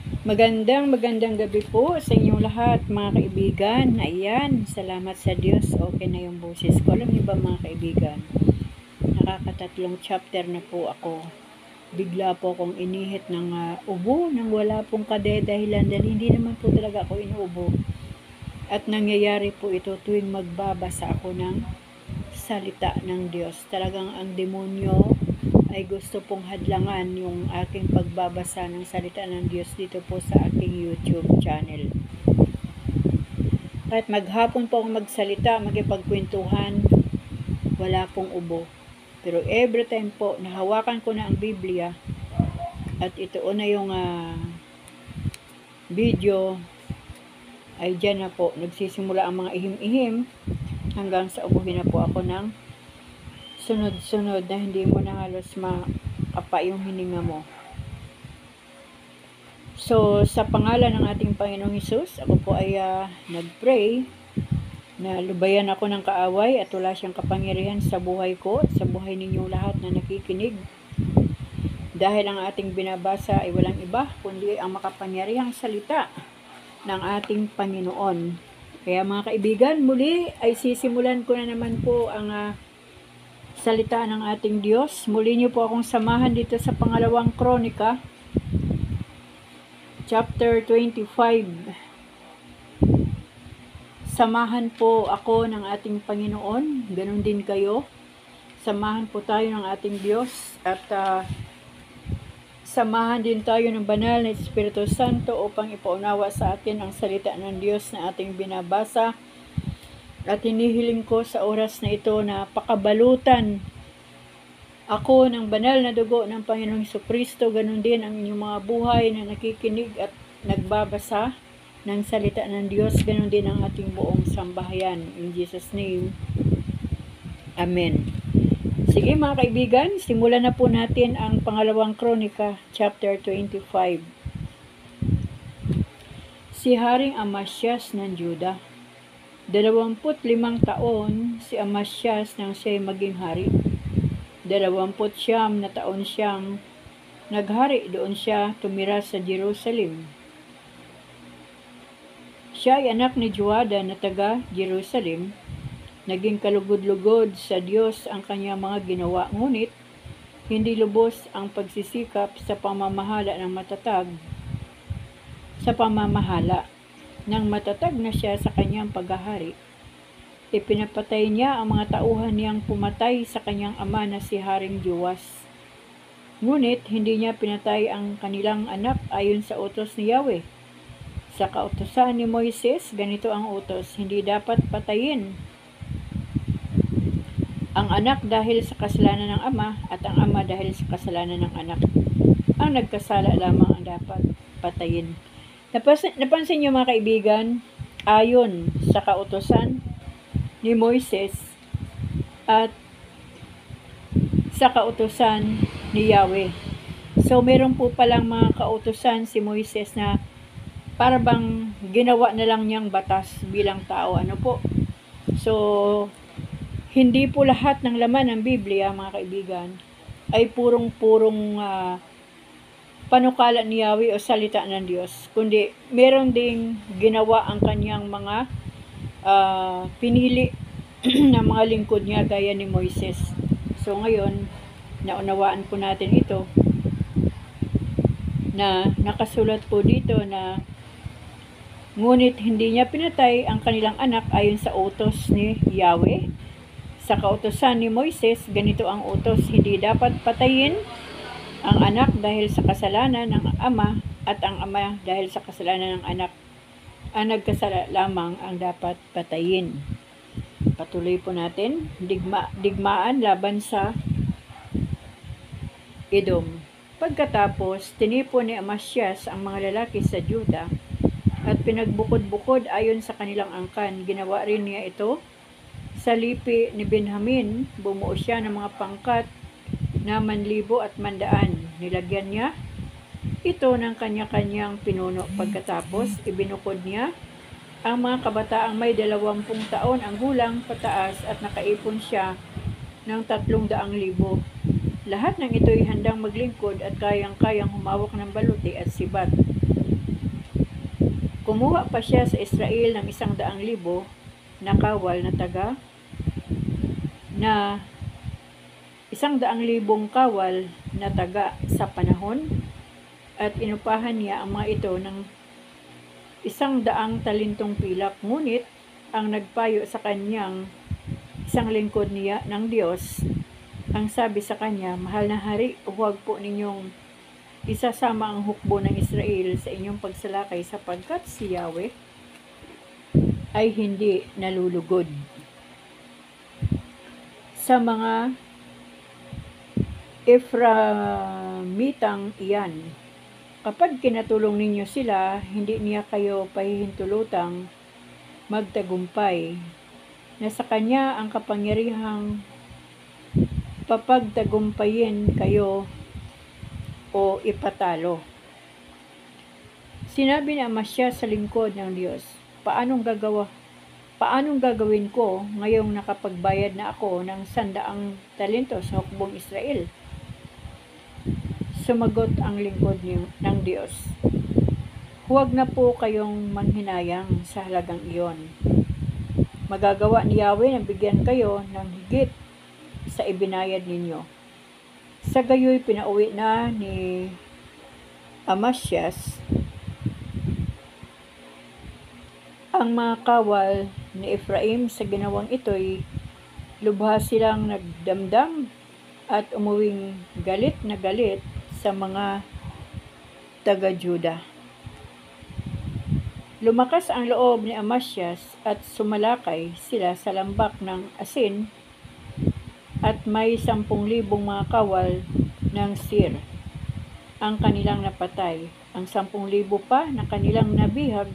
Magandang gabi po sa inyong lahat mga kaibigan. Ayan, salamat sa Diyos. Okay na yung boses ko. Alam niyo ba mga kaibigan, nakakatatlong chapter na po ako. Bigla po akong inihit ng ubo nang wala pong dahilan dahil hindi naman po talaga ako inuubo. At nangyayari po ito tuwing magbabasa ako ng salita ng Diyos. Talagang ang demonyo ay gusto pong hadlangan yung aking pagbabasa ng salita ng Diyos dito po sa aking YouTube channel. Kahit maghapon po akong magsalita, magipagkwentuhan, wala pong ubo. Pero every time po, nahawakan ko na ang Biblia at ito na yung video, ay dyan na po, nagsisimula ang mga ihim-ihim hanggang sa ubuhin na po ako ng sunod-sunod na hindi mo na halos makapa yung hininga mo. So, sa pangalan ng ating Panginoong Hesus, ako po ay nagpray na lubayan ako ng kaaway at wala siyang kapangyarihan sa buhay ko at sa buhay ninyong lahat na nakikinig. Dahil ang ating binabasa ay walang iba, kundi ang makapangyarihang salita ng ating Panginoon. Kaya mga kaibigan, muli ay sisimulan ko na naman po ang salita ng ating Diyos. Muli niyo po akong samahan dito sa pangalawang Kronika, chapter 25. Samahan po ako ng ating Panginoon, ganun din kayo. Samahan po tayo ng ating Diyos at samahan din tayo ng banal na Espiritu Santo upang ipaunawa sa atin ang salita ng Diyos na ating binabasa. At hinihiling ko sa oras na ito na pakabalutan ako ng banal na dugo ng Panginoong Jesucristo, ganun din ang inyong mga buhay na nakikinig at nagbabasa ng salita ng Diyos, ganun din ang ating buong sambahayan. In Jesus' name, Amen. Sige mga kaibigan, simulan na po natin ang pangalawang Kronika, chapter 25. Si Haring Amasyas ng Juda. 25 taon si Amasyas nang siya'y maging hari. 29 na taon siyang naghari, doon siya tumira sa Jerusalem. Siya ay anak ni Joada na taga Jerusalem. Naging kalugod-lugod sa Diyos ang kanyang mga ginawa, ngunit hindi lubos ang pagsisikap sa pamamahala ng matatag. Nang matatag na siya sa kanyang paghahari, ipinapatay niya ang mga tauhan niyang pumatay sa kanyang ama na si Haring Joas. Ngunit hindi niya pinatay ang kanilang anak ayon sa utos ni Yahweh. Sa kautusan ni Moises, ganito ang utos: hindi dapat patayin ang anak dahil sa kasalanan ng ama at ang ama dahil sa kasalanan ng anak. Ang nagkasala lamang ang dapat patayin. Napansin niyo mga kaibigan, ayon sa kautusan ni Moises at sa kautusan ni Yahweh. So meron po palang mga kautusan si Moises na para bang ginawa na lang niyang batas bilang tao. So hindi po lahat ng laman ng Biblia mga kaibigan ay purong-purong panukala ni Yahweh o salita ng Diyos, kundi meron ding ginawa ang kanyang mga pinili ng mga lingkod niya gaya ni Moises. So ngayon, naunawaan po natin ito na nakasulat po dito na ngunit hindi niya pinatay ang kanilang anak ayon sa utos ni Yahweh. Sa kautusan ni Moises, ganito ang utos: hindi dapat patayin ang anak dahil sa kasalanan ng ama at ang ama dahil sa kasalanan ng anak. Ang nagkasala lamang ang dapat patayin. Patuloy po natin, digmaan laban sa Edom. Pagkatapos, tinipon ni Amasyas ang mga lalaki sa Juda at pinagbukod-bukod ayon sa kanilang angkan. Ginawa rin niya ito sa lipi ni Benjamin. Bumuo siya ng mga pangkat na manlibo at mandaan. Nilagyan niya ito ng kanya-kanyang pinuno. Pagkatapos, ibinukod niya ang mga kabataang may 20 taon ang gulang pataas at nakaipon siya ng 300,000. Lahat ng ito'y handang maglingkod at kayang-kayang humawak ng baluti at sibat. Kumuha pa siya sa Israel ng 100,000 na kawal na taga na 100,000 kawal na taga sa panahon, at inupahan niya ang mga ito ng 100 talentong pilak. Ngunit ang nagpayo sa kanyang isang lingkod niya ng Diyos, ang sabi sa kanya, "Mahal na hari, huwag po ninyong isasama ang hukbo ng Israel sa inyong pagsalakay, sapagkat si Yahweh ay hindi nalulugod sa mga Efraimitang iyan. Kapag kinatulong ninyo sila, hindi niya kayo pahihintulutang magtagumpay, na sa kanya ang kapangyarihang papagtagumpayin kayo o ipatalo." Sinabi ni Amasya sa lingkod ng Diyos, Paanong gagawin ko ngayong nakapagbayad na ako ng 100 talento sa hukbong Israel? Sumagot ang lingkod ng Diyos, "Huwag na po kayong manghinayang sa halagang iyon. Magagawa ni Yahweh na bigyan kayo ng higit sa ibinayad ninyo." Sa gayoy, pinauwi na ni Amasyas ang mga kawal ni Ephraim. Sa ginawang ito'y lubhas silang nagdamdam at umuwing galit na galit sa mga taga-Juda. Lumakas ang loob ni Amasyas at sumalakay sila sa lambak ng asin, at may 10,000 mga kawal ng Sir ang kanilang napatay. Ang 10,000 pa na kanilang nabihag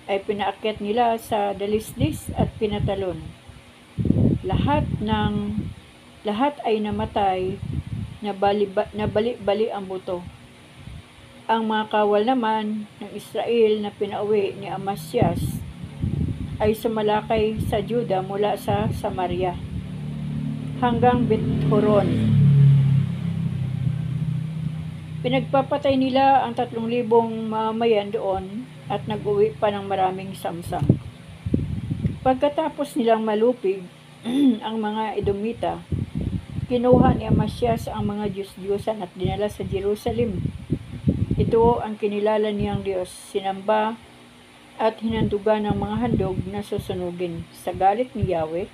ay pinaakyat nila sa dalisdis at pinatalon. Lahat ay namatay, na bali-bali ang buto. Ang mga kawal naman ng Israel na pinauwi ni Amasyas ay sumalakay sa Juda mula sa Samaria hanggang Bet-horon. Pinagpapatay nila ang 3,000 mamamayan doon at nag-uwi pa ng maraming samsam. Pagkatapos nilang malupig ang mga Edomita, kinuha ni Amasyas ang mga Diyos-Diyosan at dinala sa Jerusalem. Ito ang kinilala niyang Diyos, sinamba at hinandugan ng mga handog na susunugin. Sa galit ni Yahweh,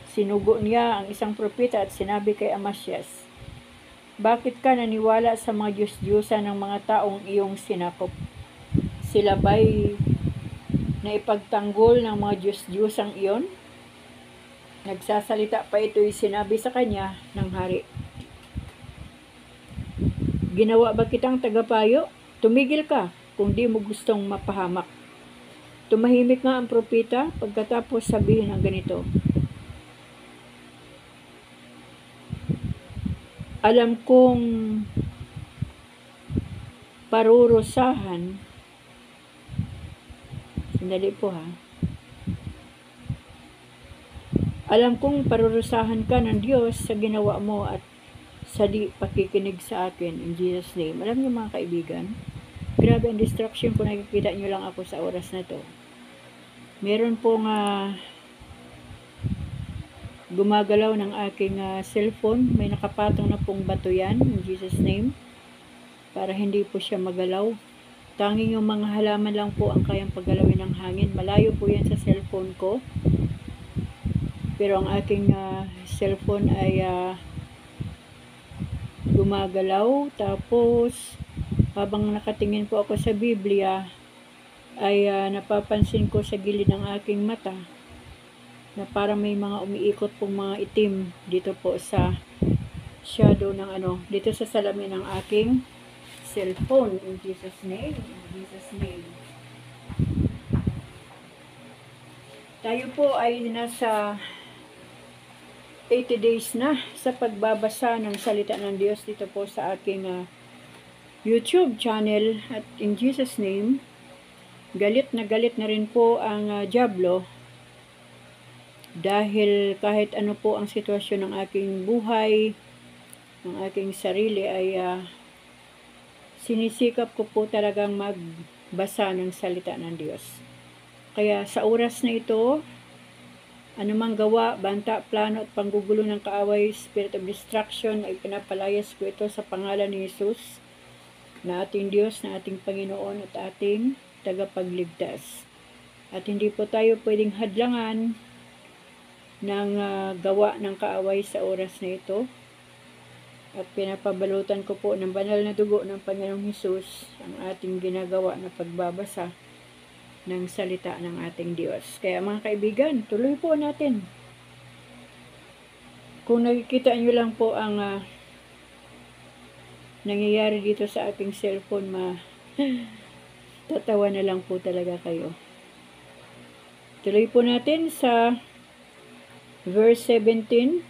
sinugo niya ang isang propeta at sinabi kay Amasyas, "Bakit ka naniwala sa mga Diyos-Diyosan ng mga taong iyong sinakop? Sila ba'y naipagtanggol ng mga Diyos-Diyosang iyon?" Nagsasalita pa ito'y sinabi sa kanya ng hari, "Ginawa ba kitang tagapayo? Tumigil ka kung di mo gustong mapahamak." Tumahimik nga ang propeta pagkatapos sabihin ng ganito, "Alam kong parurusahan." Sandali po ha. "Alam kong parurusahan ka ng Diyos sa ginawa mo at sa di pakikinig sa akin, in Jesus' name." Alam niyo mga kaibigan, grabe ang distraction kung nakikita niyo lang ako sa oras na to. Meron pong gumagalaw ng aking cellphone. May nakapatong na pong bato yan, in Jesus' name, para hindi po siya magalaw. Tanging yung mga halaman lang po ang kayang paggalawin ng hangin. Malayo po yan sa cellphone ko. Pero ang aking cellphone ay gumagalaw. Tapos, habang nakatingin po ako sa Biblia, ay napapansin ko sa gilid ng aking mata na parang may mga umiikot pong mga itim dito po sa shadow ng dito sa salamin ng aking cellphone. In Jesus' name, in Jesus' name. Tayo po ay nasa 80 days na sa pagbabasa ng salita ng Diyos dito po sa aking YouTube channel, at in Jesus' name, galit na rin po ang Diablo, dahil kahit ano po ang sitwasyon ng aking buhay, ng aking sarili, ay sinisikap ko po talagang pagbasa ng salita ng Diyos. Kaya sa oras na ito, anumang gawa, banta, plano at panggugulo ng kaaway, spirit of destruction, ay pinapalayas ko ito sa pangalan ni Jesus, na ating Diyos, na ating Panginoon at ating tagapagligtas. At hindi po tayo pwedeng hadlangan ng gawa ng kaaway sa oras na ito. At pinapabalutan ko po ng banal na dugo ng Panginoong Hesus ang ating ginagawa na pagbabasa ng salita ng ating Diyos. Kaya mga kaibigan, tuloy po natin. Kung nakikita nyo lang po ang nangyayari dito sa aking cellphone, tatawa na lang po talaga kayo. Tuloy po natin sa verse 17.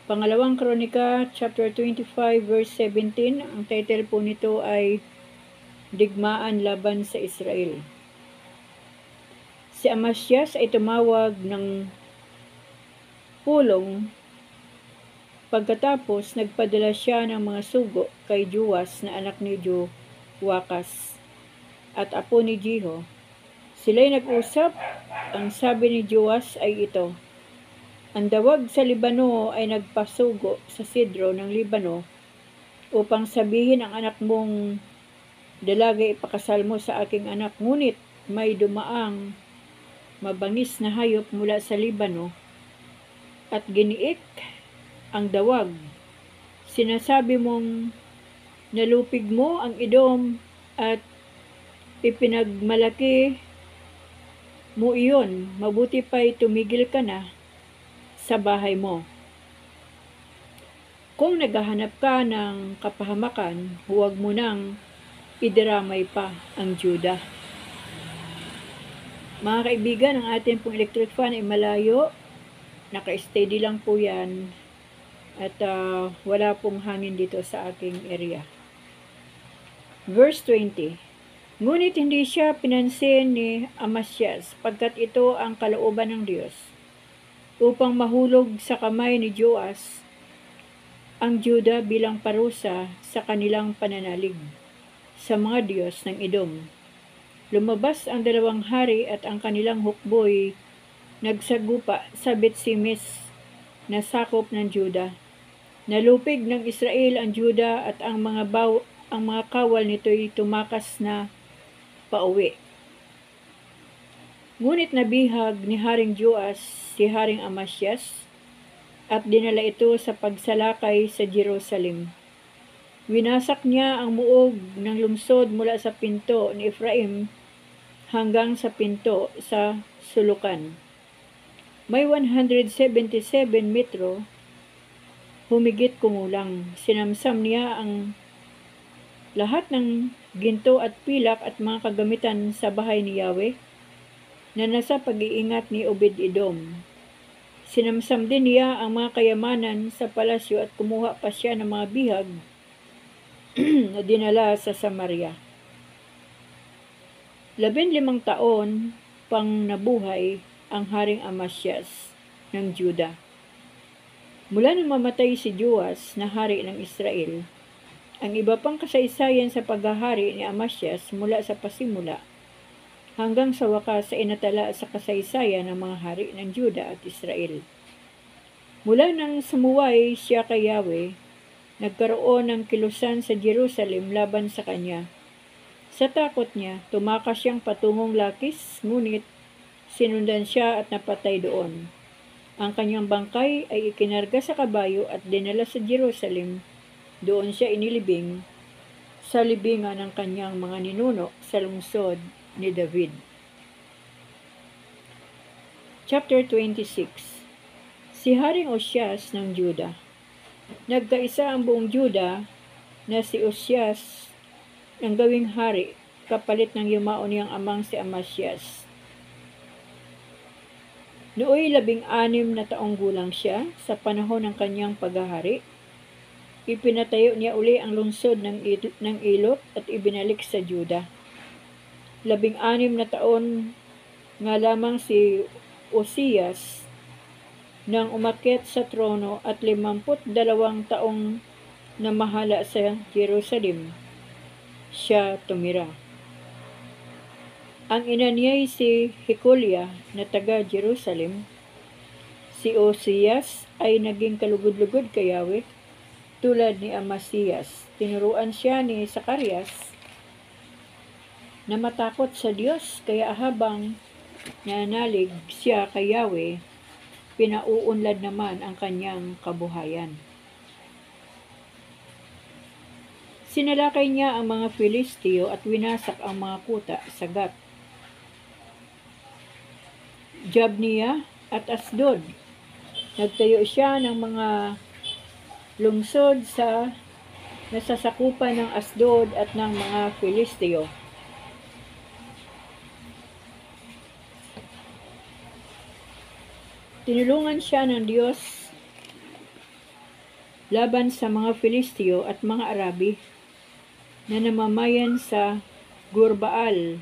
Pangalawang Kronika, chapter 25, verse 17. Ang title po nito ay Digmaan laban sa Israel. Si Amasyas ay tumawag ng pulong. Pagkatapos, nagpadala siya ng mga sugo kay Joas na anak ni Joakas at apo ni Jeho. Sila'y nag-usap. Ang sabi ni Joas ay ito: ang dawag sa Libano ay nagpasugo sa sidro ng Libano upang sabihin ang anak mong dalaga ipakasal mo sa aking anak. Ngunit may dumaang mabangis na hayop mula sa Libano at giniik ang dawag. Sinasabi mong nalupig mo ang Edom at ipinagmalaki mo iyon. Mabuti pa'y tumigil ka na sa bahay mo. Kung naghahanap ka ng kapahamakan, huwag mo nang idiramay pa ang Juda. Mga kaibigan, ang ating pong electric fan ay malayo. Naka-steady lang po yan. At wala pong hangin dito sa aking area. Verse 20. Ngunit hindi siya pinansin ni Amasyas, pagkat ito ang kalooban ng Diyos, upang mahulog sa kamay ni Joas ang Juda bilang parusa sa kanilang pananalig sa mga Diyos ng Edom. Lumabas ang dalawang hari at ang kanilang hukboy nagsagupa sa Bet-Semes na sakop ng Juda. Nalupig ng Israel ang Juda at ang mga kawal nito'y tumakas na pauwi. Ngunit nabihag ni Haring Joas si Haring Amasyas at dinala ito sa pagsalakay sa Jerusalem. Winasak niya ang muog ng lungsod mula sa pinto ni Ephraim hanggang sa pinto sa sulukan. May 177 metro, humigit kumulang. Sinamsam niya ang lahat ng ginto at pilak at mga kagamitan sa bahay ni Yahweh na nasa pag-iingat ni Obed-Edom. Sinamsam din niya ang mga kayamanan sa palasyo at kumuha pa siya ng mga bihag na dinala sa Samaria. 15 taon pang nabuhay ang Haring Amasyas ng Juda. Mula nang mamatay si Joas na hari ng Israel, ang iba pang kasaysayan sa paghahari ni Amasyas mula sa pasimula hanggang sa wakas sa inatala sa kasaysayan ng mga hari ng Juda at Israel. Mula nang sumuway siya kay Yahweh, nagkaroon ng kilusan sa Jerusalem laban sa kanya. Sa takot niya, tumakas siyang patungong Lakis, ngunit sinundan siya at napatay doon. Ang kanyang bangkay ay ikinarga sa kabayo at dinala sa Jerusalem. Doon siya inilibing sa libingan ng kanyang mga ninuno sa lungsod ni David. Chapter 26. Si Haring Osyas ng Juda. Nagkaisa ang buong Juda na si Osyas ang gawing hari, kapalit ng yumao niyang amang si Amasyas. Nooy 16 na taong gulang siya sa panahon ng kanyang paghahari. Ipinatayo niya uli ang lungsod ng Ilot at ibinalik sa Juda. 16 na taon nga lamang si Osias nang umakyat sa trono at 52 taong namahala sa Jerusalem siya tumira. Ang ina niya'y si Hikolia na taga Jerusalem. Si Osias ay naging kalugod-lugod kay Yahweh tulad ni Amasiyas. Tinuruan siya ni Zacarias na matakot sa Diyos, kaya habang nanalig siya kay Yahweh, pinauunlad naman ang kanyang kabuhayan. Sinalakay niya ang mga Filisteo at winasak ang mga kuta sa Gat, Jabniya at Asdod. Nagtayo siya ng mga lungsod sa nasasakupan ng Asdod at ng mga Filisteo. Tinulungan siya ng Diyos laban sa mga Filisteo at mga Arabi na namamayan sa Gurbaal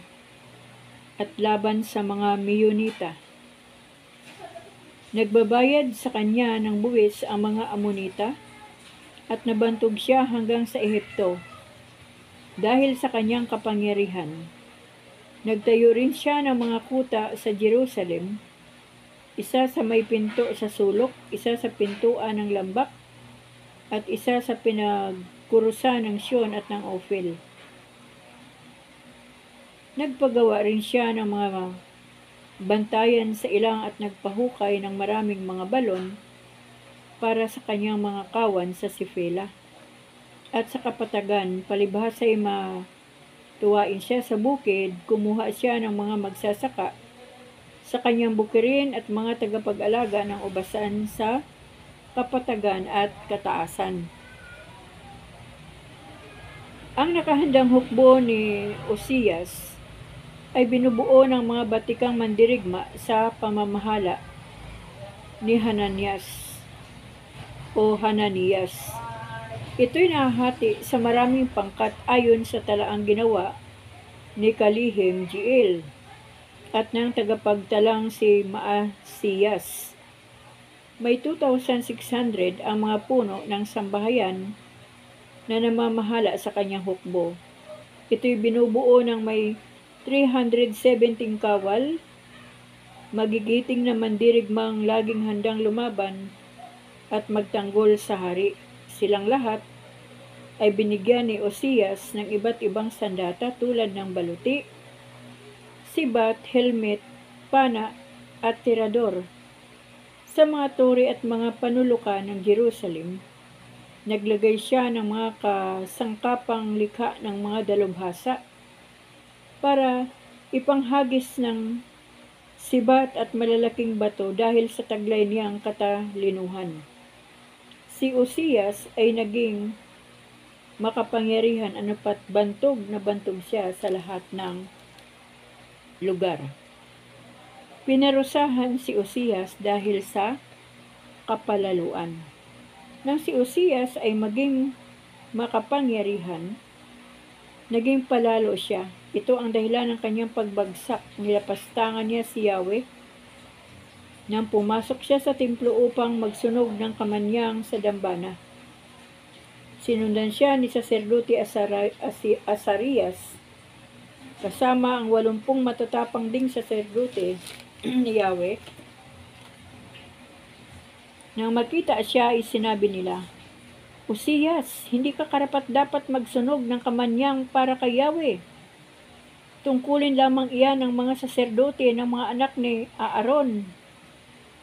at laban sa mga Meyonita. Nagbabayad sa kanya ng buwis ang mga Amonita at nabantog siya hanggang sa Ehipto dahil sa kanyang kapangyarihan. Nagtayo rin siya ng mga kuta sa Jerusalem, isa sa may pinto sa sulok, isa sa pintuan ng lambak, at isa sa pinagkurusan ng Sion at ng Ophel. Nagpagawa rin siya ng mga bantayan sa ilang at nagpahukay ng maraming mga balon para sa kanyang mga kawan sa Sifela. At sa kapatagan, palibhas ay matuwain siya sa bukid, kumuha siya ng mga magsasaka sa kanyang bukirin at mga tagapag-alaga ng ubasan sa kapatagan at kataasan. Ang nakahandang hukbo ni Osias ay binubuo ng mga batikang mandirigma sa pamamahala ni Hananias. Ito'y nahati sa maraming pangkat ayon sa talaang ginawa ni Kalihim Jiel at ng tagapagtalang si Maasiyas. May 2,600 ang mga puno ng sambahayan na namamahala sa kanyang hukbo. Ito'y binubuo ng may 317 kawal, magigiting na mandirigmang laging handang lumaban at magtanggol sa hari. Silang lahat ay binigyan ni Osias ng iba't ibang sandata tulad ng baluti, sibat, helmet, pana at tirador. Sa mga tore at mga panulukan ng Jerusalem, naglagay siya ng mga kasangkapang likha ng mga dalubhasa para ipanghagis ng sibat at malalaking bato dahil sa taglay niyang katalinuhan. Si Osias ay naging makapangyarihan anupat bantog na bantog siya sa lahat ng lugar. Pinarusahan si Osias dahil sa kapalaluan. Nang si Osias ay maging makapangyarihan, naging palalo siya. Ito ang dahilan ng kanyang pagbagsak. Nilapastangan niya si Yahweh nang pumasok siya sa templo upang magsunog ng kamanyang sa dambana. Sinundan siya ni Saserdote Asarias kasama ang 80 matatapang ding saserdote ni Yahweh. Nang makita siya ay sinabi nila, Osias, hindi ka karapat-dapat magsunog ng kamanyang para kay Yahweh. Tungkulin lamang iyan ng mga saserdote ng mga anak ni Aaron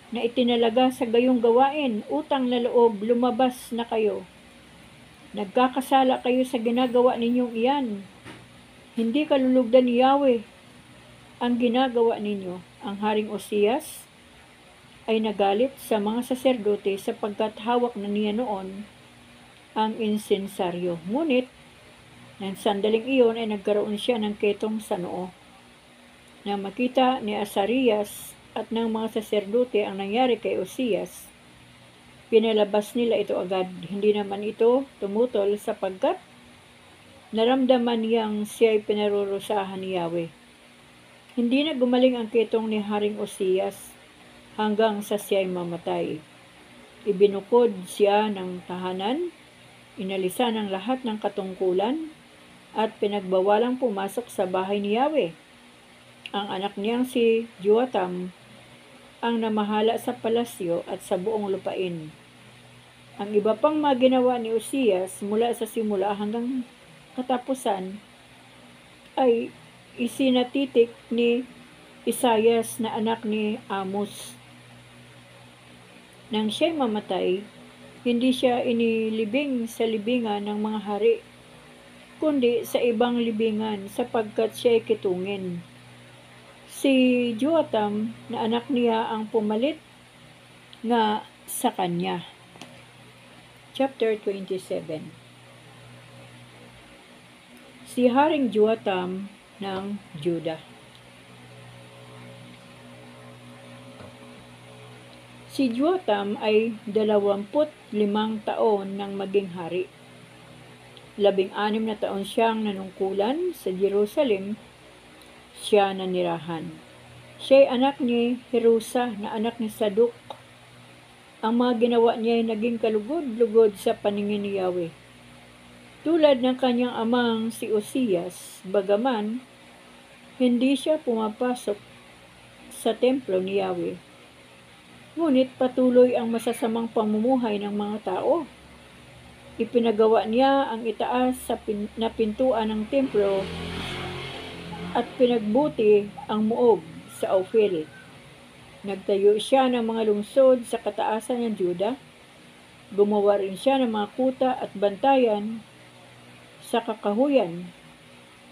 na itinalaga sa gayong gawain. Utang na loob, lumabas na kayo. Nagkakasala kayo sa ginagawa ninyong iyan. Hindi kalulugdan ni Yahweh ang ginagawa ninyo. Ang Haring Osias ay nagalit sa mga saserdote sapagkat hawak na niya noon ang insensaryo. Ngunit, nang sandaling iyon ay nagkaroon siya ng ketong sa noo. Nang makita ni Asarias at ng mga saserdote ang nangyari kay Osias, pinalabas nila ito agad. Hindi naman ito tumutol sapagkat naramdaman niyang siya ay pinarurusahan ni Yahweh. Hindi na gumaling ang ketong ni Haring Osias hanggang sa siya ay mamatay. Ibinukod siya ng tahanan, inalisan ang lahat ng katungkulan, at pinagbawalang pumasok sa bahay ni Yahweh. Ang anak niyang si Joatam ang namahala sa palasyo at sa buong lupain. Ang iba pang mga ginawa ni Uzzias mula sa simula hanggang katapusan ay isinatitik ni Isaias na anak ni Amos. Nang siya'y mamatay, hindi siya inilibing sa libingan ng mga hari, kundi sa ibang libingan sapagkat siya'y kitungin. Si Joatam na anak niya ang pumalit nga sa kanya. Chapter 27. Si Haring Joatam ng Juda. Si Joatam ay 25 taon nang maging hari. 16 na taon siyang nanungkulan sa Jerusalem, siya nanirahan. Siya'y anak ni Herusa na anak ni Saduk. Ang mga ginawa niya ay naging kalugod-lugod sa paningin ni Yahweh. Tulad ng kanyang amang si Uzzias, bagaman hindi siya pumapasok sa templo ni Yahweh. Ngunit patuloy ang masasamang pamumuhay ng mga tao. Ipinagawa niya ang itaas na pintuan ng templo at pinagbuti ang muog sa Ophel. Nagtayo siya ng mga lungsod sa kataasan ng Juda. Gumawa rin siya ng mga kuta at bantayan sa kakahuyan.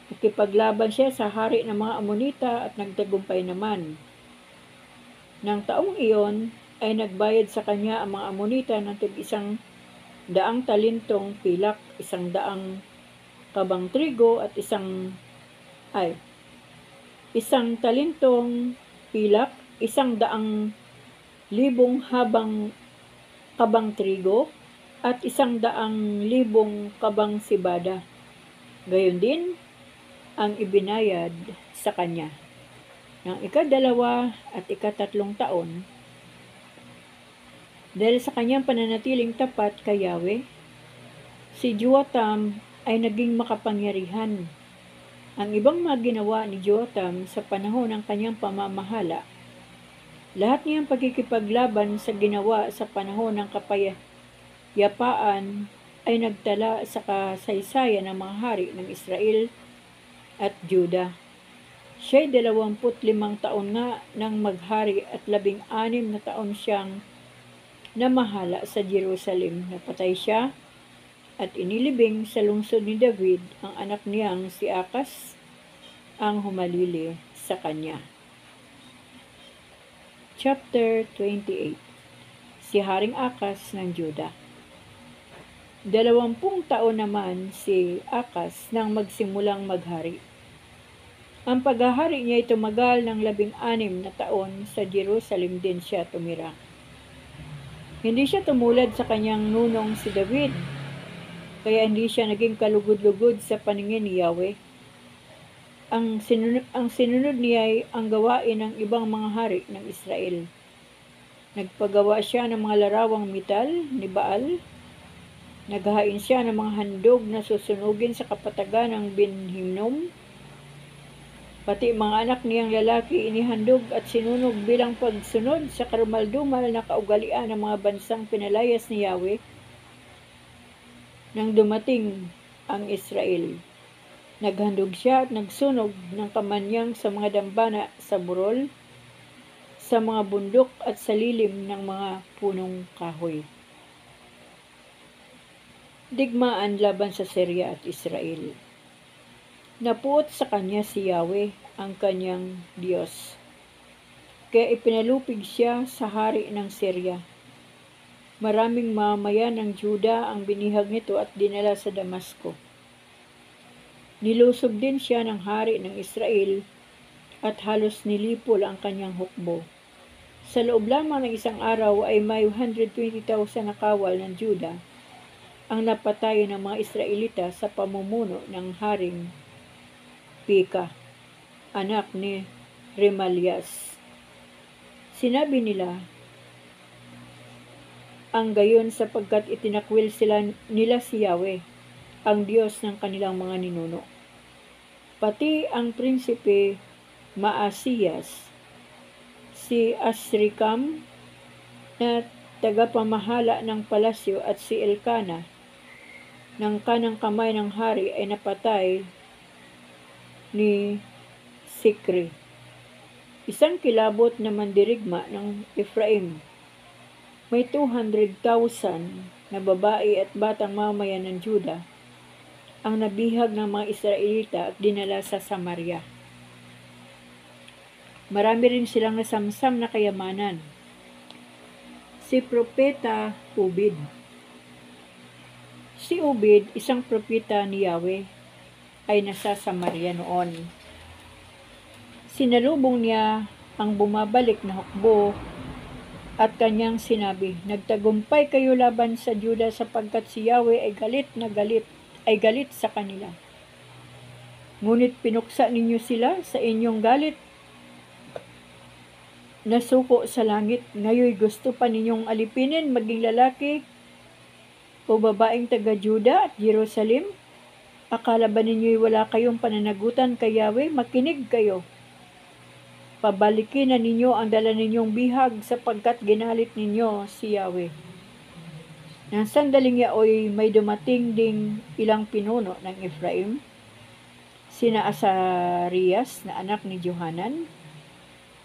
Nakipaglaban siya sa hari ng mga Amonita at nagtagumpay naman. Nang taong iyon ay nagbayad sa kanya ang mga Amonita ng tig-100 talentong pilak, 100 kabang trigo at 1 talentong pilak, 100,000 kabang trigo at 100,000 kabang sibada. Gayon din ang ibinayad sa kanya. Ng 12 at 13 taon, dahil sa kanyang pananatiling tapat kay Yahweh, si Joatam ay naging makapangyarihan. Ang ibang mga ginawa ni Joatam sa panahon ng kanyang pamamahala, lahat niyang pagkikipaglaban sa ginawa sa panahon ng kapayapaan ay nagtala sa kasaysayan ng mga hari ng Israel at Juda. Siya'y 25 taon nga nang maghari at 16 na taon siyang namahala sa Jerusalem. Napatay siya at inilibing sa lungsod ni David ang anak niyang si Akas ang humalili sa kanya. Chapter 28. Si Haring Akas ng Juda. 20 taon naman si Akas nang magsimulang maghari. Ang paghahari niya ay tumagal ng 16 na taon. Sa Jerusalem din siya tumira. Hindi siya tumulad sa kanyang nunong si David, kaya hindi siya naging kalugod-lugod sa paningin ni Yahweh. Ang sinunod niya ay ang gawain ng ibang mga hari ng Israel. Nagpagawa siya ng mga larawang metal ni Baal. Naghahain siya ng mga handog na susunugin sa kapatagan ng Ben-Hinnom. Pati mga anak niyang lalaki inihandog at sinunog bilang pagsunod sa karumaldumal na kaugalian ng mga bansang pinalayas ni Yahweh nang dumating ang Israel. Naghandog siya at nagsunog ng kamanyang sa mga dambana sa burol, sa mga bundok at sa lilim ng mga punong kahoy. Digmaan laban sa Syria at Israel. Napuot sa kanya si Yahweh, ang kanyang Diyos. Kaya ipinalupig siya sa hari ng Syria. Maraming mamayan ng Juda ang binihag nito at dinala sa Damasco. Nilusob din siya ng hari ng Israel at halos nilipol ang kanyang hukbo. Sa loob lamang ng isang araw ay may 120,000 na kawal ng Juda ang napatay ng mga Israelita sa pamumuno ng Haring Pika, anak ni Remalias. Sinabi nila ang gayon sapagkat itinakwil nila si Yahweh, ang Diyos ng kanilang mga ninuno. Pati ang prinsipe Maasiyas, si Asrikam na tagapamahala ng palasyo at si Elkana ng kanang kamay ng hari ay napatay ni Sikri, isang kilabot na mandirigma ng Ephraim. May 200,000 na babae at batang mamayan ng Juda ang nabihag ng mga Israelita at dinala sa Samaria. Marami rin silang nasamsam na kayamanan. Si Propeta Ubid. Si Ubid, isang propeta ni Yahweh, ay nasa Samaria noon. Sinalubong niya ang bumabalik na hukbo at kanyang sinabi, "Nagtagumpay kayo laban sa Juda sapagkat si Yahweh ay galit sa kanila. Ngunit pinuksa ninyo sila sa inyong galit na suko sa langit. Ngayon gusto pa ninyong alipinin maging lalaki o babaeng taga-Juda at Jerusalem? Akala ba ninyo'y wala kayong pananagutan kay Yahweh? Makinig kayo. Pabalikin na ninyo ang dala ninyong bihag sapagkat ginalit ninyo si Yahweh." Nang sandaling yaoy may dumating ding ilang pinuno ng Ephraim, sina Asarias na anak ni Johanan,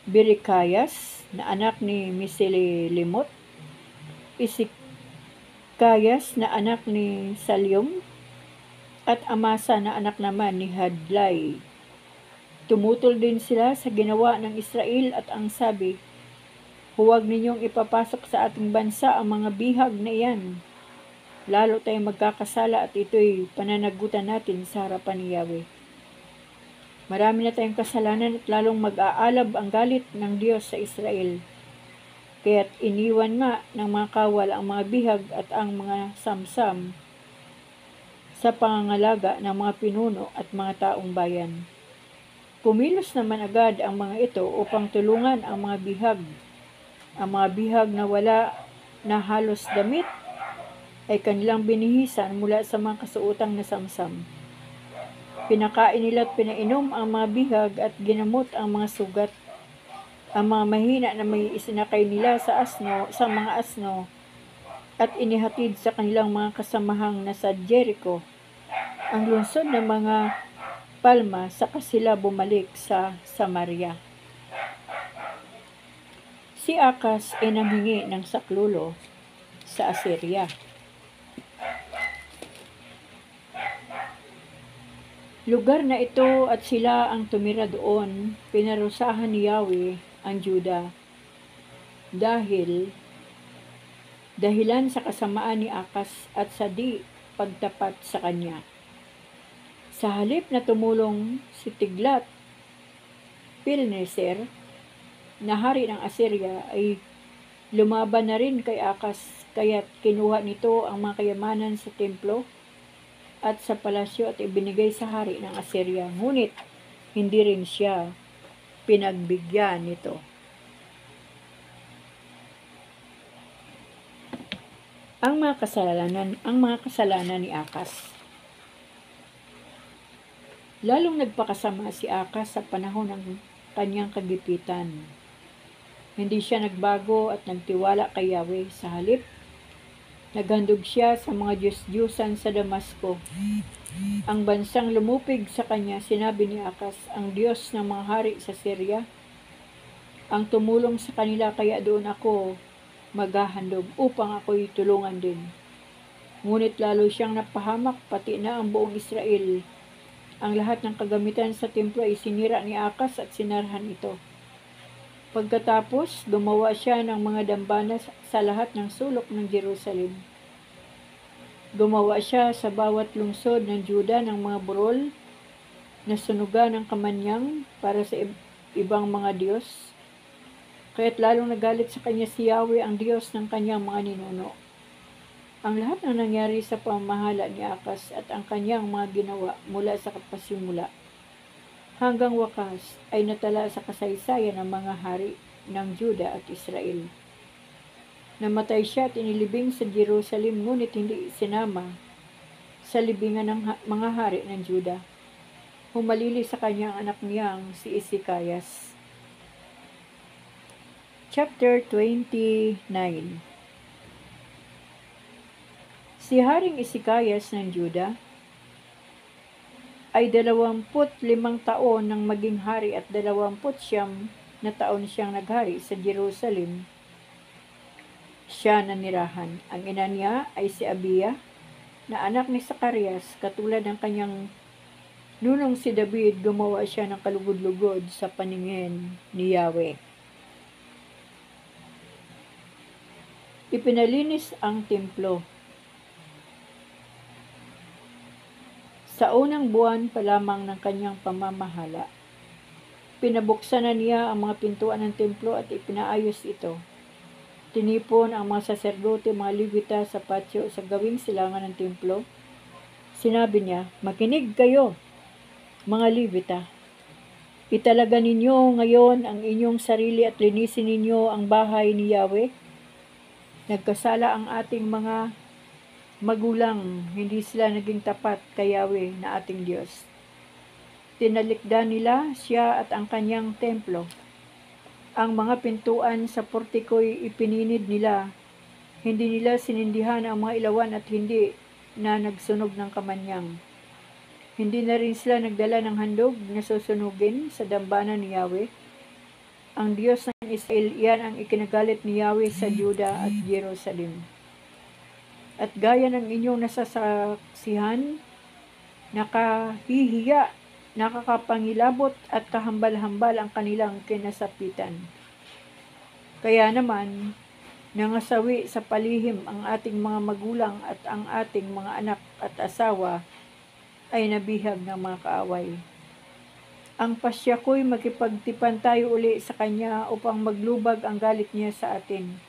Berikayas na anak ni Misilimot, Isikayas na anak ni Salyum, at Amasa na anak naman ni Hadlai. Tumutol din sila sa ginawa ng Israel at ang sabi, "Huwag ninyong ipapasok sa ating bansa ang mga bihag na iyan. Lalo tayong magkakasala at ito'y pananagutan natin sa harapan ni Yahweh. Marami na tayong kasalanan at lalong mag-aalab ang galit ng Diyos sa Israel. Kaya't iniwan nga ng mga kawal ang mga bihag at ang mga samsam sa pangangalaga ng mga pinuno at mga taong bayan. Kumilos naman agad ang mga ito upang tulungan ang mga bihag. Ang mga bihag na wala na halos damit ay kanilang binihisan mula sa mga kasuotang na samsam. Pinakain nila at pinainom ang mga bihag at ginamot ang mga sugat. Ang mga mahina na may isinakay nila sa mga asno at inihatid sa kanilang mga kasamahang nasa Jericho, ang lungsod ng mga palma, saka sila bumalik sa Samaria. Si Akas ay nanghingi ng saklulo sa Assyria. Lugar na ito at sila ang tumira doon, pinarusahan ni Yahweh ang Juda dahilan sa kasamaan ni Akas at sa di pagtapat sa kanya. Sa halip na tumulong si Tiglat-Pilneser na hari ng Assyria ay lumaban na rin kay Akas, kaya't kinuha nito ang mga kayamanan sa templo at sa palasyo at ibinigay sa hari ng Assyria. Ngunit hindi rin siya pinagbigyan nito. Ang mga kasalanan ni Akas. Lalong nagpakasama si Akas sa panahon ng kanyang kagipitan. Hindi siya nagbago at nagtiwala kay Yahweh. Sa halip, naghandog siya sa mga Diyos-Diyosan sa Damasco. Ang bansang lumupig sa kanya, sinabi ni Akas, "Ang Diyos ng mga hari sa Syria ang tumulong sa kanila, kaya doon ako maghahandog upang ako'y tulungan din." Ngunit lalo siyang napahamak, pati na ang buong Israel. Ang lahat ng kagamitan sa templo ay sinira ni Akas at sinarhan ito. Pagkatapos, gumawa siya ng mga dambana sa lahat ng sulok ng Jerusalem. Gumawa siya sa bawat lungsod ng Juda ng mga burol na sunugan ng kamanyang para sa ibang mga Diyos. Kaya't lalong nagalit sa kanya si Yahweh, ang Diyos ng kanyang mga ninuno. Ang lahat ng nangyari sa pamahala ni Akas at ang kanyang mga ginawa mula sa kapasimula hanggang wakas ay natala sa kasaysayan ng mga hari ng Juda at Israel. Namatay siya at inilibing sa Jerusalem, ngunit hindi sinama sa libingan ng mga hari ng Juda. humalili sa kanyang anak niyang si Ezekias. Chapter 29. Si Haring Ezekias ng Juda ay 25 taon nang maging hari at 29 na taon siyang naghari sa Jerusalem. Siya nanirahan. Ang ina niya ay si Abiya, na anak ni Zacarias. Katulad ng kanyang nunong si David, gumawa siya ng kalugod-lugod sa paningin ni Yahweh. Ipinalinis ang templo. Sa unang buwan pa lamang ng kanyang pamamahala, pinabuksan na niya ang mga pintuan ng templo at ipinaayos ito. Tinipon ang mga saserdote, mga Levita sa patio sa gawing silangan ng templo. Sinabi niya, "Makinig kayo, mga Levita. Italaga ninyo ngayon ang inyong sarili at linisin ninyo ang bahay ni Yahweh. Nagkasala ang ating mga magulang, hindi sila naging tapat kay Yahweh na ating Diyos. Tinalikda nila siya at ang kanyang templo. Ang mga pintuan sa portiko'y ipininid nila. Hindi nila sinindihan ang mga ilawan at hindi na nagsunog ng kamanyang. Hindi na rin sila nagdala ng handog na susunugin sa dambana ni Yahweh. Ang Diyos ng Israel, iyan ang ikinagalit ni Yahweh sa Juda at Jerusalem. At gaya ng inyong nasasaksihan, nakahihiya, nakakapangilabot at kahambal-hambal ang kanilang kinasapitan. Kaya naman, nangasawi sa palihim ang ating mga magulang at ang ating mga anak at asawa ay nabihag ng mga kaaway. Ang pasya ko'y makipagtipan tayo uli sa kanya upang maglubag ang galit niya sa atin.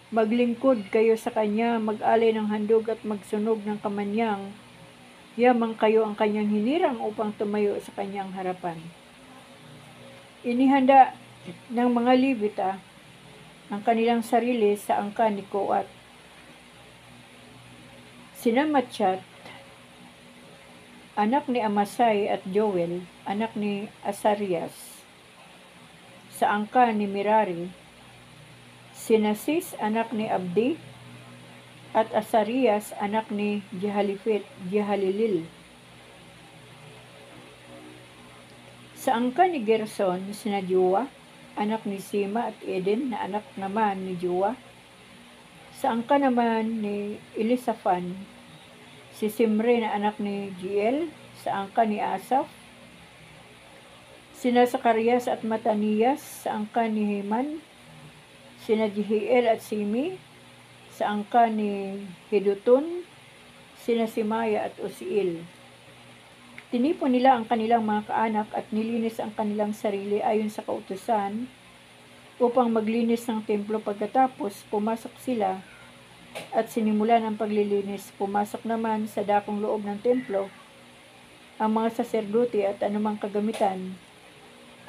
Maglingkod kayo sa kanya, mag-alay ng handog at magsunog ng kamanyang. Yamang kayo ang kanyang hinirang upang tumayo sa kanyang harapan." Inihanda ng mga Levita ang kanilang sarili sa angkan ni Koat. Sina Matchat, anak ni Amasai, at Joel, anak ni Asarias, sa angkan ni Merari. Sina Sis, anak ni Abdi, at Asarias, anak ni Jehalilil. Sa angkan ni Gerson, sina Jowa, anak ni Sima, at Eden, na anak naman ni Jowa. Sa angkan naman ni Elisaphan, si Simre, na anak ni Jiel, sa angkan ni Asaph. Sina Zacarias at Matanias, sa angkan ni Heman. Sina Jehiel at Simi, sa angkan ni Hidutun. Sina Simaya at Uziel. Tinipon nila ang kanilang mga kaanak at nilinis ang kanilang sarili ayon sa kautusan upang maglinis ng templo. Pagkatapos, pumasok sila at sinimulan ang paglilinis. Pumasok naman sa dakong loob ng templo ang mga saserdote at anumang kagamitan.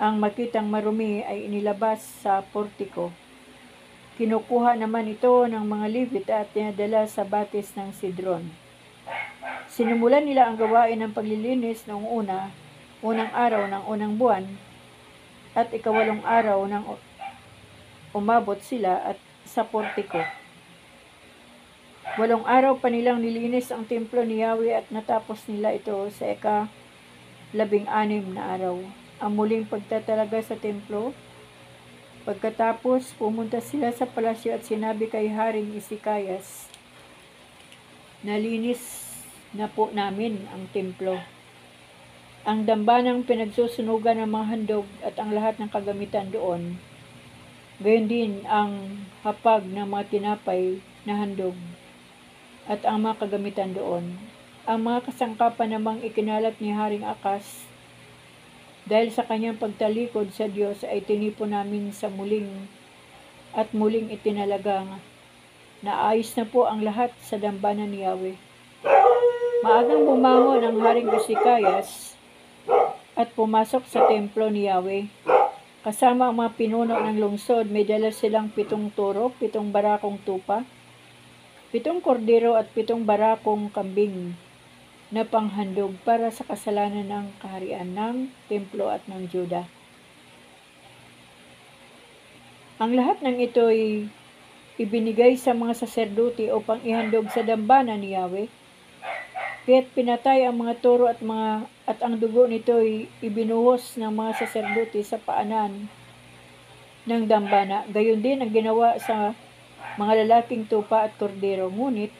Ang makitang marumi ay inilabas sa portiko. Kinukuha naman ito ng mga Levita at tinadala sa batis ng Sidron. Sinimulan nila ang gawain ng paglilinis noong unang araw ng unang buwan, at 8 araw nang umabot sila at sa portiko. 8 araw pa nilang nilinis ang templo ni Yahweh at natapos nila ito sa 16 na araw. Ang muling pagtatalaga sa templo. Pagkatapos, pumunta sila sa palasyo at sinabi kay Haring Ezekias, "Nalinis na po namin ang templo. Ang dambanang pinagsusunugan ng mga handog at ang lahat ng kagamitan doon. Gayon din ang hapag ng mga tinapay na handog at ang mga kagamitan doon. Ang mga kasangkapan namang ikinalat ni Haring Akas dahil sa kanyang pagtalikod sa Diyos ay tinipon namin sa muling itinalaga. Naayos na po ang lahat sa dambana ni Yahweh." Maagang bumangon ang Haring Ezekias at pumasok sa templo ni Yahweh. Kasama ang mga pinuno ng lungsod, may dala silang 7 turok, 7 barakong tupa, 7 kordero at 7 barakong kambing. na panghandog para sa kasalanan ng kaharian ng templo at ng Juda. Ang lahat ng ito ay ibinigay sa mga saserdote upang ihandog sa dambana ni Yahweh. Kaya't pinatay ang mga toro at ang dugo nito ay ibinuhos ng mga saserdote sa paanan ng dambana. Gayon din ang ginawa sa mga lalaking tupa at kordero. Ngunit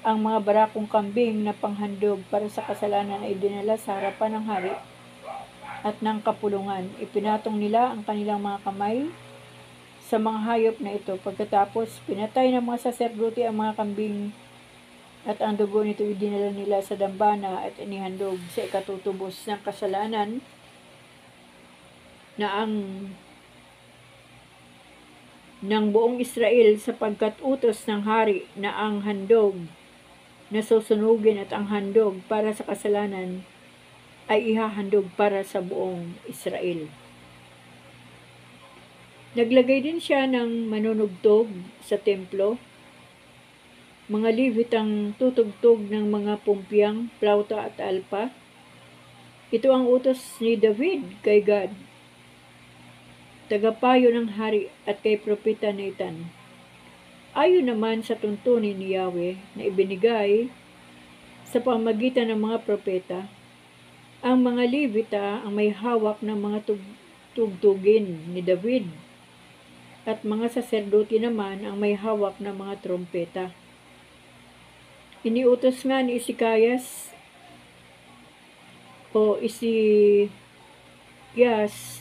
ang mga barakong kambing na panghandog para sa kasalanan ay dinala sa harapan ng hari at ng kapulungan. Ipinatong nila ang kanilang mga kamay sa mga hayop na ito. Pagkatapos, pinatay ng mga saserdote ang mga kambing at ang dugo nito idinala nila sa dambana at inihandog sa ikatutubos ng kasalanan na ng buong Israel, sapagkat utos ng hari na ang handog na susunugin at ang handog para sa kasalanan ay ihahandog para sa buong Israel. Naglagay din siya ng manunugtog sa templo. Mga Levit ang tutugtog ng mga pumpyang, plauta at alpa. Ito ang utos ni David kay Gad, tagapayo ng hari, at kay Propeta Nathan. Ayon naman sa tuntunin ni Yahweh na ibinigay sa pamagitan ng mga propeta, ang mga Levita ang may hawak ng mga tugtugin ni David, at mga saserdote naman ang may hawak ng mga trompeta. Iniutos nga ni Ezekias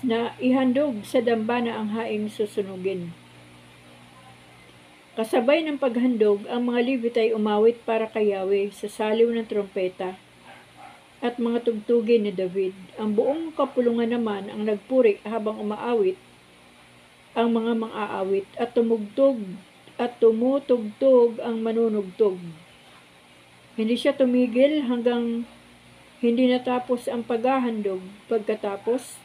na ihandog sa dambana ang haing susunugin. Kasabay ng paghandog, ang mga Levita ay umawit para kay Yahweh sa saliw ng trompeta at mga tugtugin ni David. Ang buong kapulungan naman ang nagpuri habang umaawit ang mga mang-aawit at tumutugtog ang manunugtog. Hindi siya tumigil hanggang hindi natapos ang paghahandog. Pagkatapos,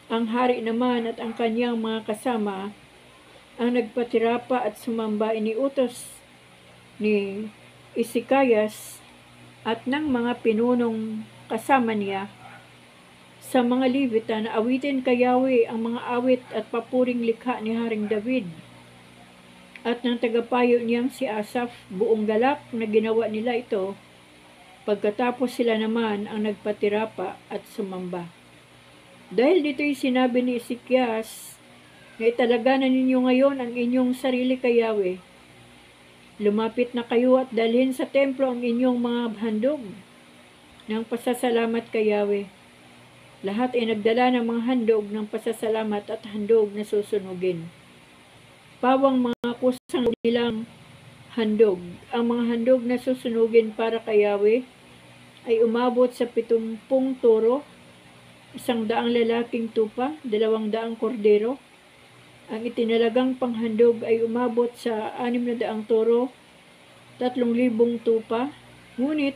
ang hari naman at ang kanyang mga kasama ang nagpatirapa at sumamba. Iniutos ni Ezekias at ng mga pinunong kasama niya sa mga Levita na awitin kay Yahweh ang mga awit at papuring likha ni Haring David at ng tagapayo niyang si Asaph. Buong galak na ginawa nila ito. Pagkatapos sila naman ang nagpatirapa at sumamba. Dahil dito'y sinabi ni Ezekias na italaga na ninyo ngayon ang inyong sarili kay Yahweh. Lumapit na kayo at dalhin sa templo ang inyong mga handog ng pasasalamat kay Yahweh. Lahat ay nagdala ng mga handog ng pasasalamat at handog na susunugin. Pawang mga kusang nilang handog. Ang mga handog na susunugin para kay Yahweh ay umabot sa 70 toro, 100 lalaking tupa, 200 kordero. Ang itinalagang panghandog ay umabot sa 600 toro, 3,000 tupa. Ngunit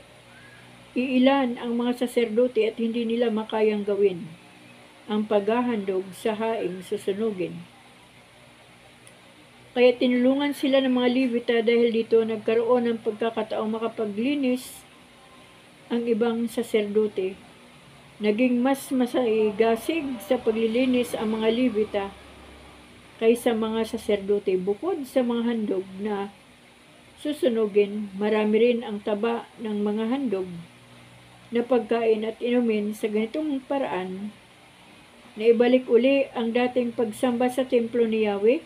iilan ang mga saserdote at hindi nila makayang gawin ang paghahandog sa haing susunugin. Kaya tinulungan sila ng mga Levita dahil dito nagkaroon ng pagkakataong makapaglinis ang ibang saserdote. Naging mas masaigasig sa paglilinis ang mga Levita kaysa mga saserdote. Bukod sa mga handog na susunugin, marami rin ang taba ng mga handog na pagkain at inumin. Sa ganitong paraan, na ibalik uli ang dating pagsamba sa templo ni Yahweh.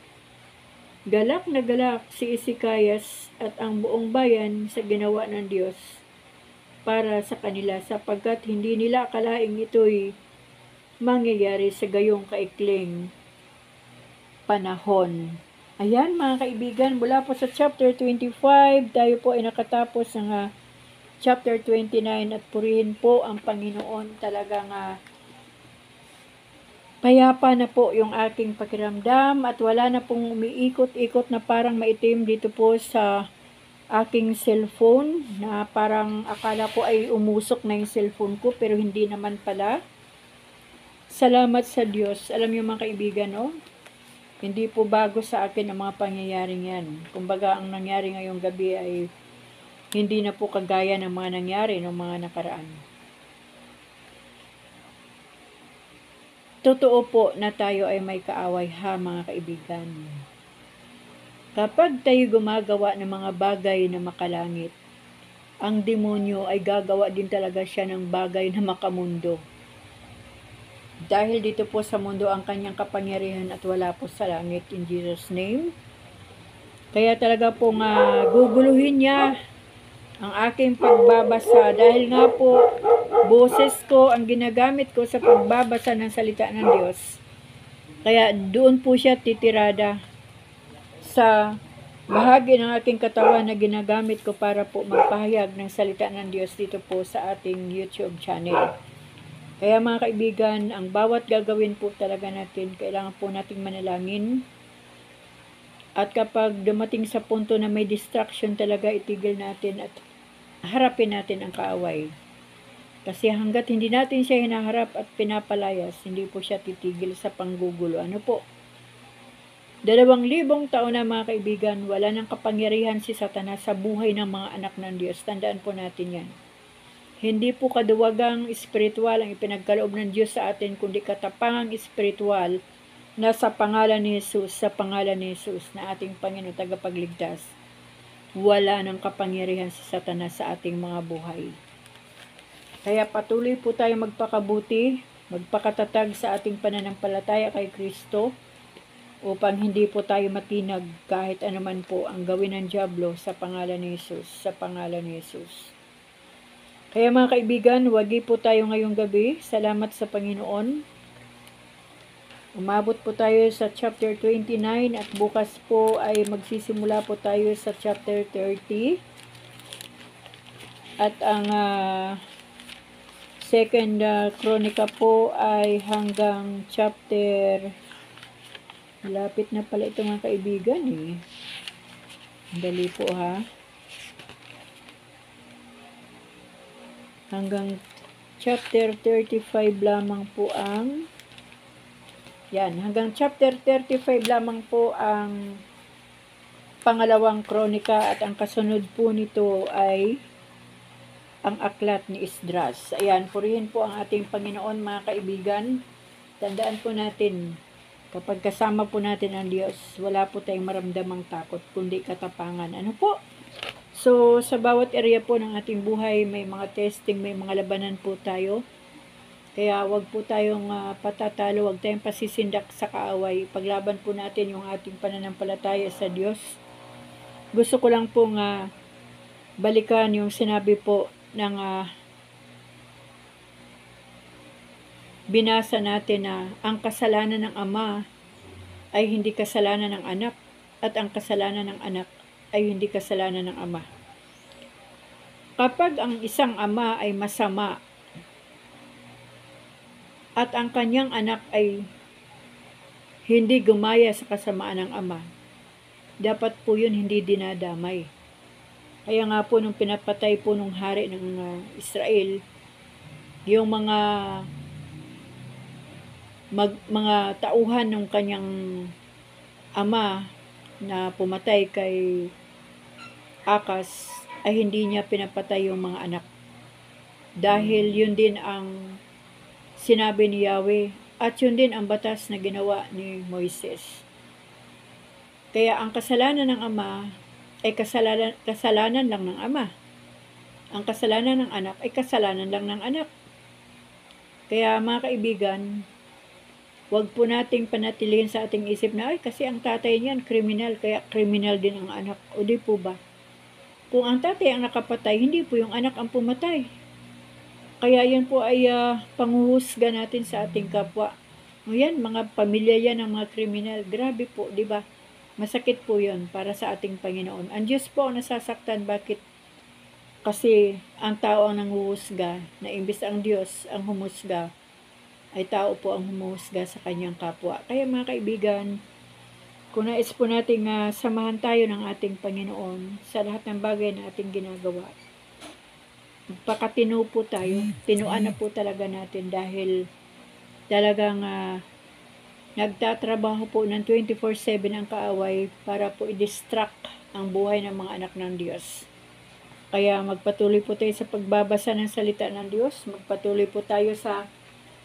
Galak na galak si Ezekias at ang buong bayan sa ginawa ng Diyos para sa kanila, sapagkat hindi nila akalaing ito'y mangyayari sa gayong kaikling panahon. Ayan mga kaibigan, mula po sa chapter 25, tayo po ay nakatapos ng chapter 29 at purihin po ang Panginoon. Talagang payapa na po yung aking pakiramdam at wala na pong umiikot-ikot na parang maitim dito po sa aking cellphone na parang akala ko ay umusok na yung cellphone ko pero hindi naman pala. Salamat sa Diyos. Alam niyo mga kaibigan, no? Hindi po bago sa akin ang mga pangyayaring yan. Kumbaga ang nangyari ngayong gabi ay Hindi na po kagaya ng mga nangyari ng mga nakaraan. Totoo po na tayo ay may kaaway mga kaibigan. Kapag tayo gumagawa ng mga bagay na makalangit, ang demonyo ay gagawa din talaga siya ng bagay na makamundo. Dahil dito po sa mundo ang kanyang kapangyarihan at wala po sa langit, in Jesus' name. Kaya talaga pong guguluhin niya ang aking pagbabasa dahil nga po boses ko ang ginagamit ko sa pagbabasa ng salita ng Diyos. Kaya doon po siya titirada sa bahagi ng aking katawan na ginagamit ko para po magpahayag ng salita ng Diyos dito po sa ating YouTube channel. Kaya mga kaibigan, ang bawat gagawin po talaga natin, kailangan po nating manalangin. At kapag dumating sa punto na may distraction talaga, itigil natin at harapin natin ang kaaway. Kasi hanggat hindi natin siya hinaharap at pinapalayas, hindi po siya titigil sa panggugulo. Ano po? 2,000 taon na mga kaibigan, wala nang kapangyarihan si Satanas sa buhay ng mga anak ng Diyos. Tandaan po natin yan. Hindi po kaduwagang espiritual ang ipinagkaloob ng Diyos sa atin, kundi katapangang espiritual na sa pangalan ni Jesus, sa pangalan ni Jesus na ating Panginoon tagapagligtas. Wala nang kapangyarihan si Satanas sa ating mga buhay. Kaya patuloy po tayo magpakabuti, magpakatatag sa ating pananampalataya kay Kristo upang hindi po tayo matinag kahit anuman po ang gawin ng dyablo sa pangalan ni Jesus, sa pangalan ni Jesus. Kaya mga kaibigan, wagi po tayo ngayong gabi. Salamat sa Panginoon. Umabot po tayo sa chapter 29 at bukas po ay magsisimula po tayo sa chapter 30. At ang second Chronica po ay hanggang chapter, malapit na pala ito mga kaibigan eh. Dali po ha. Hanggang chapter 35 lamang po ang hanggang chapter 35 lamang po ang pangalawang kronika at ang kasunod po nito ay ang aklat ni Esdras. Ayan, purihin po ang ating Panginoon mga kaibigan. Tandaan po natin, kapag kasama po natin ang Diyos, wala po tayong maramdamang takot, kundi katapangan. Ano po? So, sa bawat area po ng ating buhay, may mga testing, may mga labanan po tayo. Kaya wag po tayong patatalo, wag tayong pasisindak sa kaaway. Paglaban po natin yung ating pananampalataya sa Diyos. Gusto ko lang pong balikan yung sinabi po ng binasa natin na ang kasalanan ng ama ay hindi kasalanan ng anak at ang kasalanan ng anak ay hindi kasalanan ng ama. Kapag ang isang ama ay masama at ang kanyang anak ay hindi gumaya sa kasamaan ng ama, dapat po yun hindi dinadamay. Kaya nga po nung pinapatay po nung hari ng Israel, yung mga tauhan ng kanyang ama na pumatay kay Akas, ay hindi niya pinapatay yung mga anak. Dahil yun din ang sinabi ni Yahweh at yun din ang batas na ginawa ni Moises. Kaya ang kasalanan ng ama ay kasalanan lang ng ama. Ang kasalanan ng anak ay kasalanan lang ng anak. Kaya mga kaibigan, wag po nating panatilihin sa ating isip na, ay kasi ang tatay niyan kriminal, kaya kriminal din ang anak. O di po ba? Kung ang tatay ang nakapatay, hindi po yung anak ang pumatay. Kaya yan po ay panghuhusga natin sa ating kapwa. O yan, mga pamilya yan ng mga kriminal. Grabe po, di ba? Masakit po yun para sa ating Panginoon. Ang Diyos po ang nasasaktan. Bakit? Kasi ang tao ang nanghuhusga, na imbis ang Diyos ang humusga, ay tao po ang humuhusga sa kanyang kapwa. Kaya mga kaibigan, kung nais po natin samahan tayo ng ating Panginoon sa lahat ng bagay na ating ginagawa, magpakatino po tayo. Tinuan na po talaga natin dahil talagang nagtatrabaho po ng 24/7 ang kaaway para po i-distract ang buhay ng mga anak ng Diyos. Kaya magpatuloy po tayo sa pagbabasa ng salita ng Diyos, magpatuloy po tayo sa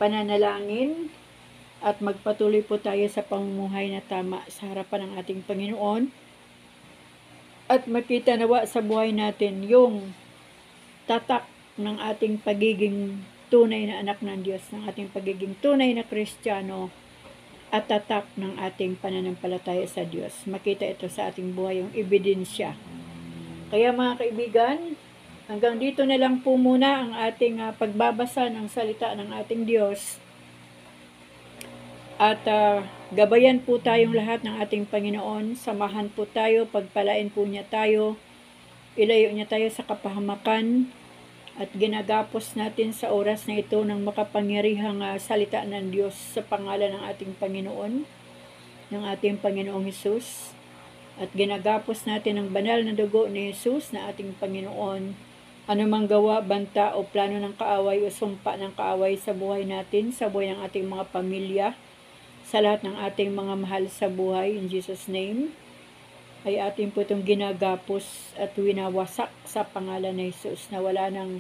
pananalangin, at magpatuloy po tayo sa pamumuhay na tama sa harapan ng ating Panginoon, at makita nawa sa buhay natin yung tatak ng ating pagiging tunay na anak ng Diyos, ng ating pagiging tunay na Kristiyano, at tatak ng ating pananampalataya sa Diyos. Makita ito sa ating buhay, yung ebidensya. Kaya mga kaibigan, hanggang dito na lang po muna ang ating pagbabasa ng salita ng ating Diyos. At gabayan po tayong lahat ng ating Panginoon. Samahan po tayo, pagpalain po niya tayo, ilayo niya tayo sa kapahamakan, at ginagapos natin sa oras na ito ng makapangyarihang salita ng Diyos sa pangalan ng ating Panginoon, ng ating Panginoong Hesus. At ginagapos natin ang banal na dugo ni Hesus na ating Panginoon. Anumang gawa, banta o plano ng kaaway o sumpa ng kaaway sa buhay natin, sa buhay ng ating mga pamilya, sa lahat ng ating mga mahal sa buhay, in Jesus' name, ay atin po itong ginagapos at winawasak sa pangalan ni Jesus, na wala nang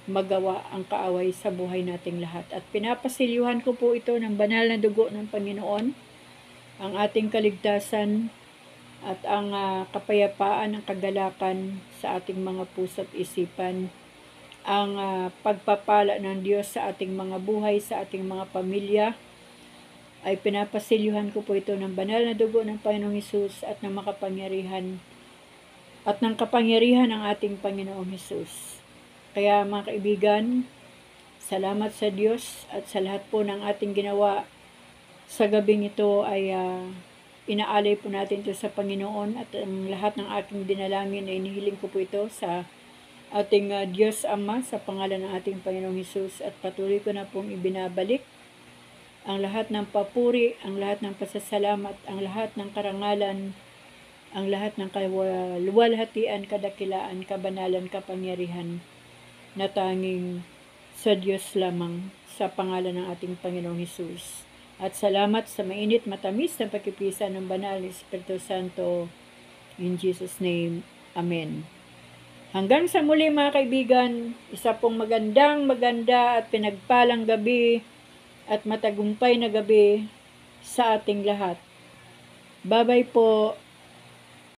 magawa ang kaaway sa buhay nating lahat. At pinapasilyuhan ko po ito ng banal na dugo ng Panginoon, ang ating kaligtasan at ang kapayapaan, ang kagalakan sa ating mga puso at isipan, ang pagpapala ng Diyos sa ating mga buhay, sa ating mga pamilya, ay pinapasilyuhan ko po ito ng banal na dugo ng Panginoong Hesus at ng makapangyarihan at ng kapangyarihan ng ating Panginoong Hesus. Kaya mga kaibigan, salamat sa Diyos at sa lahat po ng ating ginawa sa gabing ito ay inaalay po natin ito sa Panginoon, at ang lahat ng aking dinalangin ay inihiling ko po ito sa ating Diyos Ama sa pangalan ng ating Panginoong Hesus, at patuloy ko na pong ibinabalik ang lahat ng papuri, ang lahat ng pasasalamat, ang lahat ng karangalan, ang lahat ng kaluwalhatian, kadakilaan, kabanalan, kapangyarihan na tanging sa Diyos lamang, sa pangalan ng ating Panginoong Hesus. At salamat sa mainit matamis na pagkipisa ng banal ni Espiritu Santo, in Jesus' name. Amen. Hanggang sa muli mga kaibigan, isa pong maganda at pinagpalang gabi at matagumpay na gabi sa ating lahat. Bye-bye po.